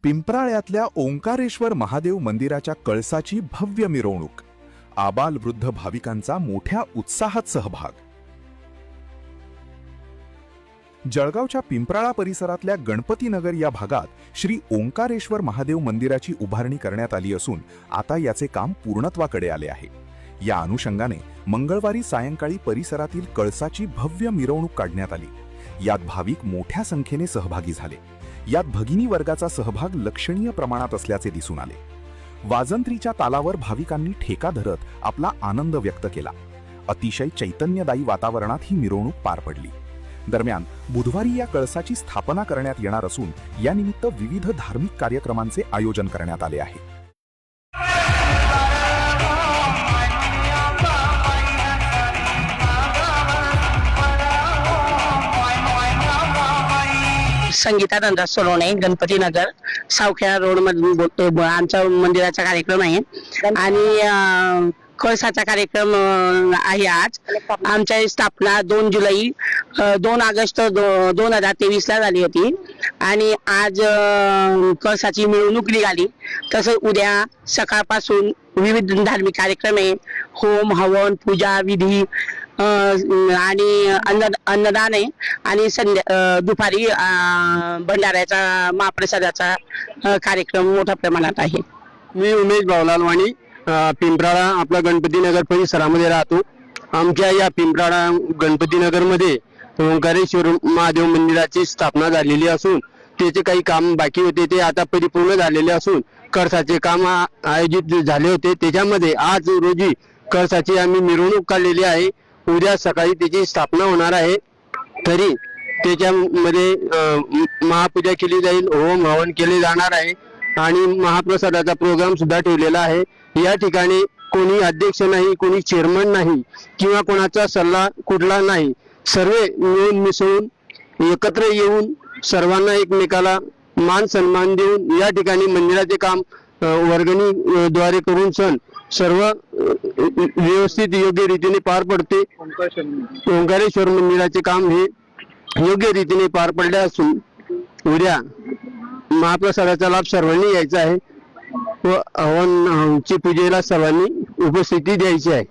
पिंपराळ्यातल्या ओंकारेश्वर महादेव मंदिराच्या कळसाची भव्य मिरवणूक, आबालवृद्ध भाविकांचा मोठ्या उत्साहात सहभाग। जळगावच्या पिंपराळा परिसरातल्या गणपतीनगर या भागात श्री ओंकारेश्वर महादेव मंदिराची उभारणी करण्यात आली असून आता याचे काम पूर्णत्वाकडे आले आहे। या अनुषंगाने मंगळवारी सायंकाळी परिसरातील कळसाची भव्य मिरवणूक काढण्यात आली। यात भाविक मोठ्या संख्येने सहभागी झाले। यात भगिनी वर्गाचा सहभाग लक्षणीय प्रमाणात असल्याचे दिसून आले। वाजंत्रीच्या तालावर भाविकांनी ठेका धरत आपला आनंद व्यक्त केला। अतिशय चैतन्यदायी वातावरणात ही मिरवणूक पार पडली। दरम्यान बुधवारी या कळसाची स्थापना करण्यात येणार असून यानिमित्त विविध धार्मिक कार्यक्रमांचे आयोजन करण्यात आले आहे। संगीता नंदा सोलोने, गणपतीनगर, सावखेडा रोड मधून बोलतो। आमच्या मंदिराचा कार्यक्रम आहे आणि कळसाचा कार्यक्रम आहे। आज आमच्या स्थापना 2 जुलै 2 ऑगस्ट 2023 ला झाली होती आणि आज कळसाची मिरवणूक निघाली। तसंच उद्या सकाळपासून विविध धार्मिक कार्यक्रम आहे, होम हवन पूजा विधी आणि अन्नदान आहे आणि दुपारी भंडाऱ्याचा महाप्रसादाचा कार्यक्रम मोठ्या प्रमाणात आहे। मी उमेश भावलाल वाणी पिंपराळा आपला गणपतीनगर परिसरामध्ये राहतो। आमच्या या पिंपराळा गणपतीनगर मध्ये ओंकारेश्वर महादेव मंदिराची स्थापना झालेली असून त्याचे काही काम बाकी होते ते आता परिपूर्ण झालेले असून कळसाचे काम आयोजित झाले होते। त्याच्यामध्ये आज रोजी कळसाची आम्ही मिरवणूक काढलेली आहे। उद्या सकाळी त्याची स्थापना होणार आहे। तरी त्याच्यामध्ये महापूजा केली जाईल, होम हवन केले जाणार आहे आणि महाप्रसादाचा प्रोग्राम सुद्धा ठेवलेला आहे। या ठिकाणी कोणी अध्यक्ष नाही, कोणी चेअरमन नाही किंवा कोणाचा सल्ला कुठला नाही। सर्व मिळून मिसळून एकत्र येऊन सर्वांना एकमेकाला मान सन्मान देऊन या ठिकाणी मंदिराचे काम वर्गणी द्वारे करून सण सर्व व्यवस्थित योग्य रीतीने पार पडते। ओंकारेश्वर मंदिराचे काम हे योग्य रीतीने पार पडले असून उद्या महाप्रसादाचा लाभ सर्वांनी घ्यायचा आहे व हवनची पूजेला सर्वांनी उपस्थिती द्यायची आहे।